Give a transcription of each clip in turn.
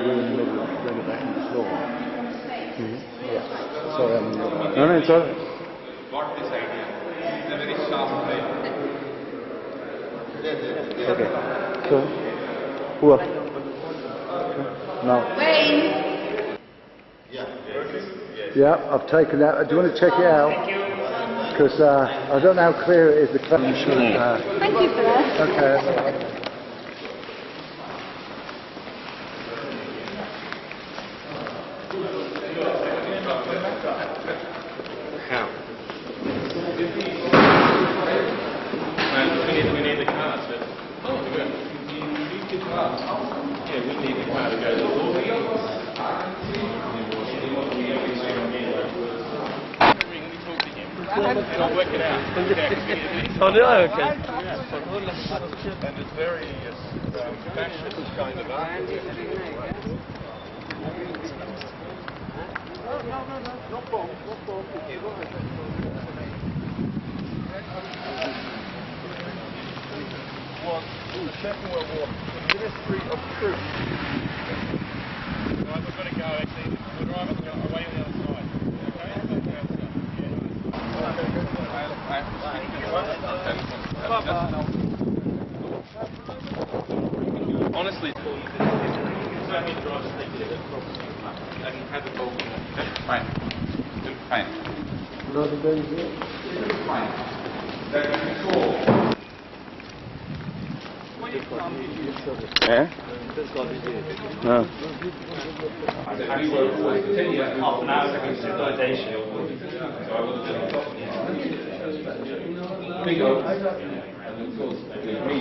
we're in the middle of renovating the floor. Yeah. Sorry, I'm... No, it's all right. Got this idea. It's a very sharp way. Okay. So, who else? No. Wayne! Yeah, I've taken that. Do you want to check it out? Because I don't know how clear it is. The Thank you for that. Okay. How? We need the car. Oh, good. You need the car. Yeah, we need the car to go to the and I'll work it out. Oh, no, okay. And it's very fascist kind of art. In the Second World War, the Ministry of Truth. Right, we've got to go actually. We're driving away on the other side. Honestly, fine. Fine. Yeah? No. We were 10 years, half an hour second civilization. So I was bingo. And of course, with me.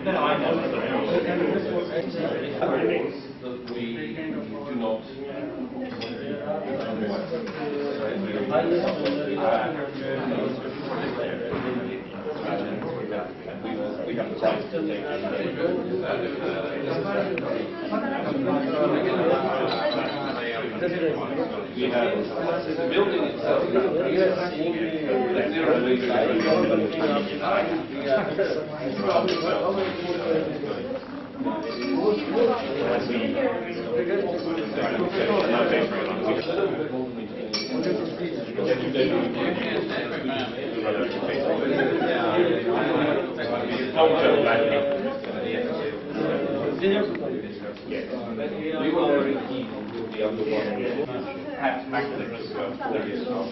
No, I know. That we do not. We have the right to take we have the building itself. We were very keen on doing the other one. Perhaps back to the risk of the risk of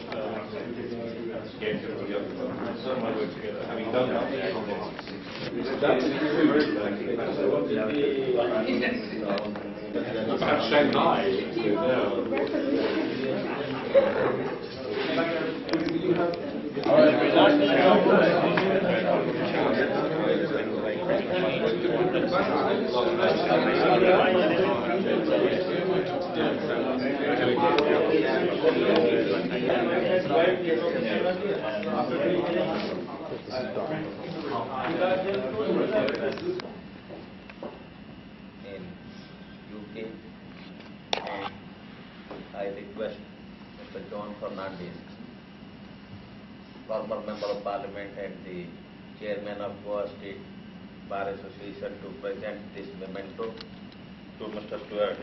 getting to the other one. So much work together. Having done that, perhaps Shanghai. In UK, and I request Mr. John Fernandez, former Member of Parliament and the Chairman of Goa State Bar Association, to present this memento to Mr. Stewart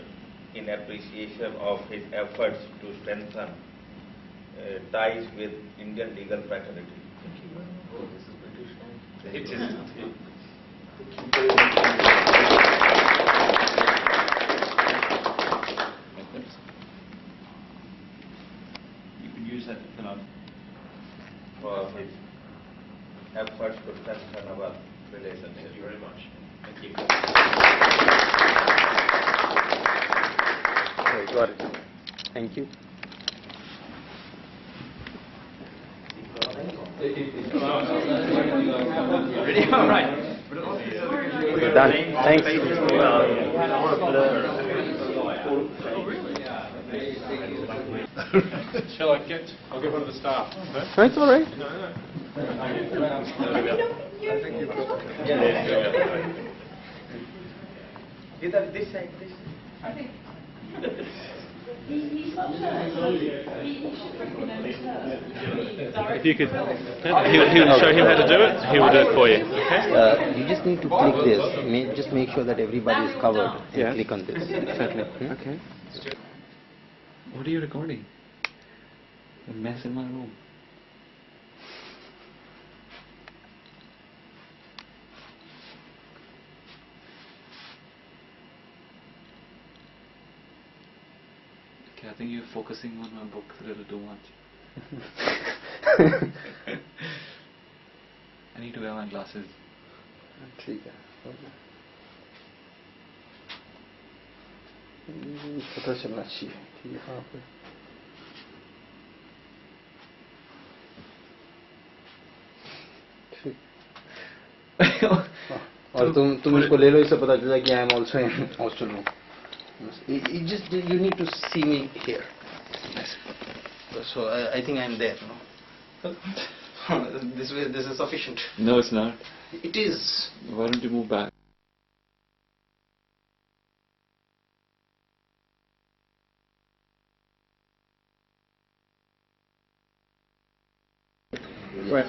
in appreciation of his efforts to strengthen ties with Indian legal fraternity. Thank you. Oh, this is British. It is. You can use that For his efforts to strengthen our relationship. Thank you very much. Thank you. Okay, got it. Thank you. Ready? All right. We're done. Thanks. Shall I get? I'll get one of the staff. It's all right. No. Either this side, this side. He stopped her. He should recognise her. If you could, he would show him how to do it. He will do it for you. Okay. You just need to click this. Just make sure that everybody is covered and Yeah. click on this. Certainly. Okay. What are you recording? A mess in my room. Okay, I think you're focusing on my book a little too much. I need to wear my glasses. ठीक है पता चलना चाहिए कि यहाँ पे ठीक और तुम इसको ले लो इससे पता चला कि I am also in hostel room You just you need to see me here. So I think I'm there. No? This is sufficient. No, it's not. It is. Why don't you move back? right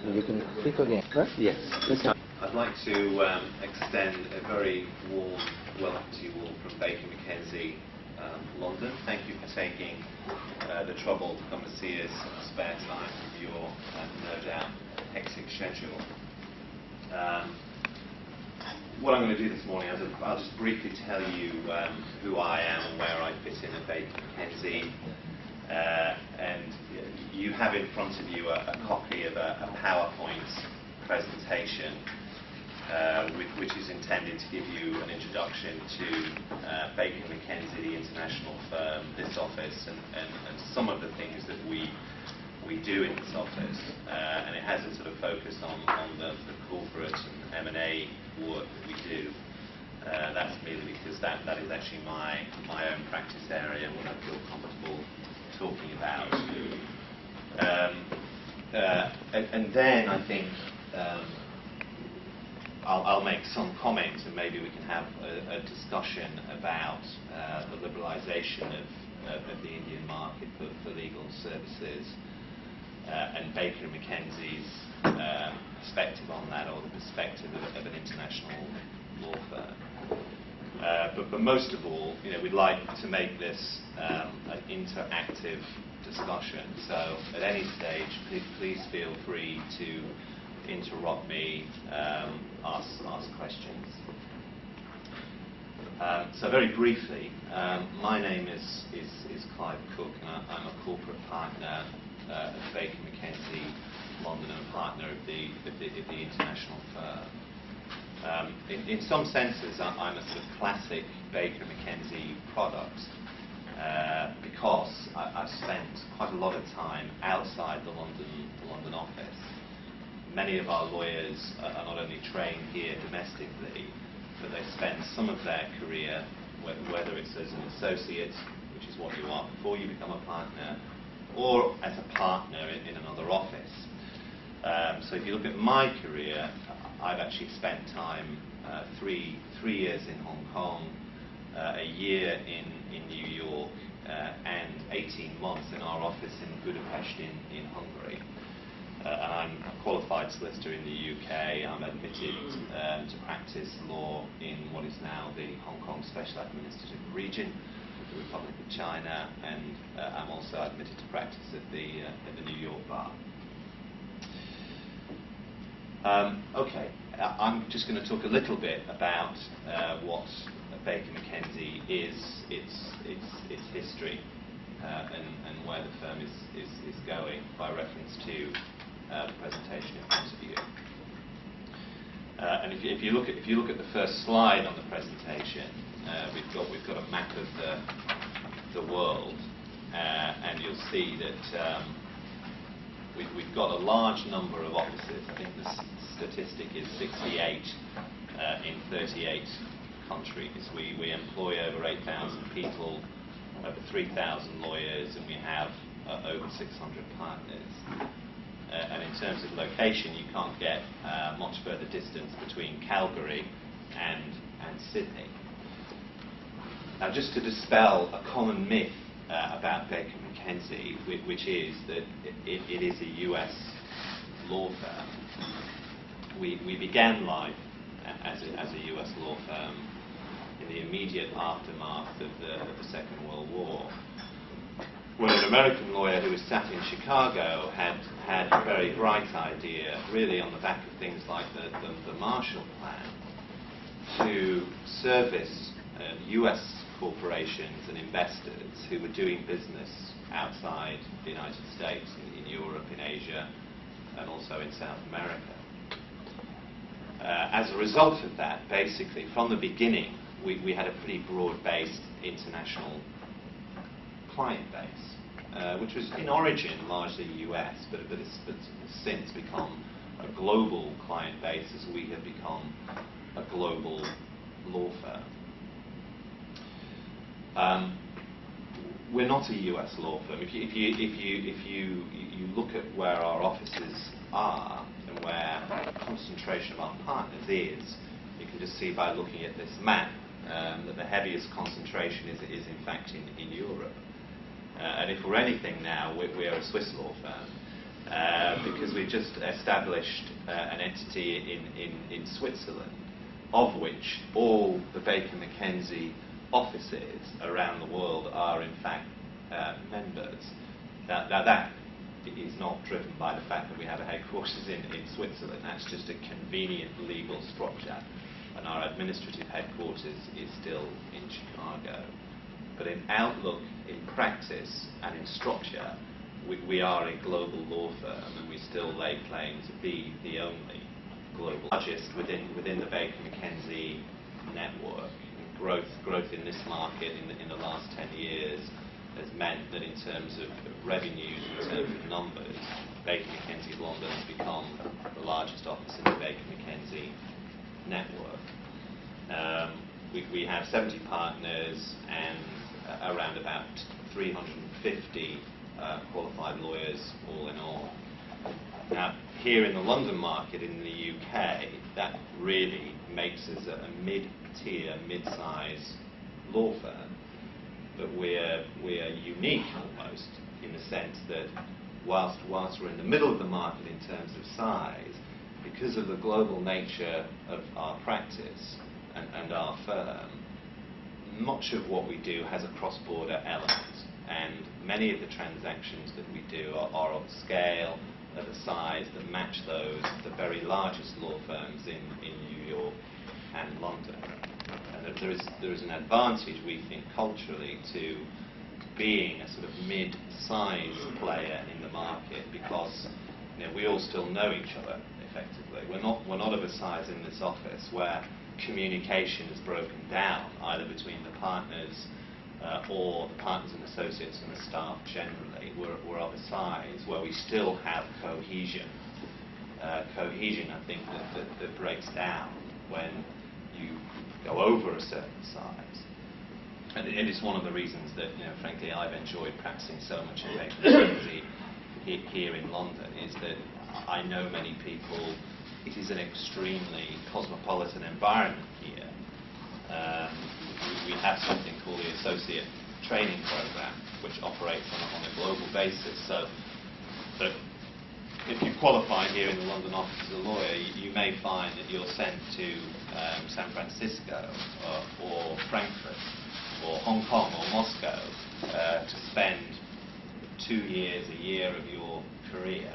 You can click again. Right? Yes. I'd like to extend a very warm welcome to you all from Baker McKenzie, London. Thank you for taking the trouble to come to see us in the spare time of your, no doubt, hectic schedule. What I'm going to do this morning is I'll just briefly tell you who I am and where I fit in at Baker McKenzie. And you have in front of you a copy of a PowerPoint presentation which is intended to give you an introduction to Baker McKenzie, the international firm, this office, and some of the things that we do in this office. And it has a sort of focus on the corporate and M&A work that we do. That's merely because that is actually my own practice area, what I feel comfortable talking about. And then I think I'll make some comments and maybe we can have a discussion about the liberalisation of the Indian market for legal services and Baker McKenzie's perspective on that, or the perspective of an international law firm. But most of all, we'd like to make this an interactive discussion. So at any stage, please feel free to interrupt me, ask questions. So very briefly, my name is Clive Cook, and I'm a corporate partner at Baker McKenzie, London, and a partner of the international firm. In some senses, I'm a sort of classic Baker McKenzie product because I've spent quite a lot of time outside the London office. Many of our lawyers are not only trained here domestically, but they spend some of their career, whether it's as an associate, which is what you are before you become a partner, or as a partner in another office. So if you look at my career, I've actually spent time 3 years in Hong Kong, a year in New York, and 18 months in our office in Budapest in Hungary. And I'm a qualified solicitor in the UK. I'm admitted to practice law in what is now the Hong Kong Special Administrative Region of the Republic of China, and I'm also admitted to practice at the New York Bar. Okay, I'm just going to talk a little bit about what Baker McKenzie is, its history, and where the firm is going by reference to the presentation in front of you. And if you look at the first slide on the presentation, we've got a map of the world, and you'll see that we've got a large number of offices. I think the statistic is 68 in 38 countries. We employ over 8,000 people, over 3,000 lawyers, and we have over 600 partners. And in terms of location, you can't get much further distance between Calgary and Sydney. Now, just to dispel a common myth about Baker McKenzie, which is that it is a US law firm. We began life as a US law firm in the immediate aftermath of the Second World War, when an American lawyer who was sat in Chicago had a very bright idea, really on the back of things like the Marshall Plan, to service US corporations and investors who were doing business outside the United States, in Europe, in Asia, and also in South America. As a result of that, basically, from the beginning, we had a pretty broad-based international client base, which was in origin largely US, but it's since become a global client base as we have become a global law firm. We're not a US law firm. If you look at where our offices are and where the concentration of our partners is, you can just see by looking at this map that the heaviest concentration is in fact in Europe. And if we're anything now, we're a Swiss law firm because we've just established an entity in Switzerland, of which all the Baker McKenzie offices around the world are in fact members. Now that is not driven by the fact that we have a headquarters in Switzerland. That's just a convenient legal structure, and our administrative headquarters is still in Chicago. But in outlook, in practice, and in structure, we are a global law firm, and we still lay claim to be the only global largest within the Baker McKenzie network. Growth in this market in the last 10 years has meant that in terms of revenues, in terms of numbers, Baker McKenzie London has become the largest office in the Baker McKenzie network. We have 70 partners and around about 350 qualified lawyers all in all. Now, here in the London market in the UK, that really makes us a mid-tier, mid-size law firm. But we're unique almost in the sense that whilst we're in the middle of the market in terms of size, because of the global nature of our practice and our firm, much of what we do has a cross-border element, and many of the transactions that we do are of scale, of a size that match those of the very largest law firms in New York and London. And there is an advantage, we think, culturally to being a sort of mid-sized player in the market, because we all still know each other effectively. We're not of a size in this office where communication is broken down either between the partners or the partners and associates and the staff generally. We're of a size where we still have cohesion. Cohesion, I think, that breaks down when you go over a certain size. And it is one of the reasons that, frankly, I've enjoyed practicing so much in Baker McKenzie here in London, is that I know many people. It is an extremely cosmopolitan environment here. We have something called the Associate Training Program, which operates on a global basis. So that if you qualify here in the London office as a lawyer, you may find that you're sent to San Francisco or Frankfurt or Hong Kong or Moscow to spend 2 years, a year of your career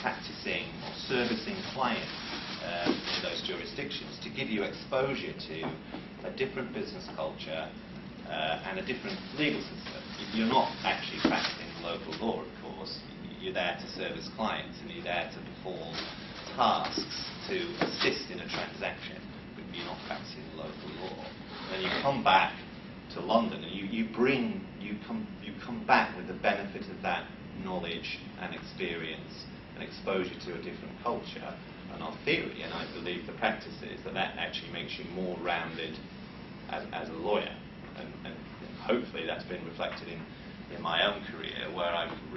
practicing or servicing clients in those jurisdictions, to give you exposure to a different business culture and a different legal system. You're not actually practicing local law, of course. You're there to service clients, and you're there to perform tasks to assist in a transaction, but you're not practicing local law. Then you come back to London, and you come back with the benefit of that knowledge and experience and exposure to a different culture. And our theory, and I believe the practice, is that actually makes you more rounded as a lawyer. And hopefully that's been reflected in my own career, where I've really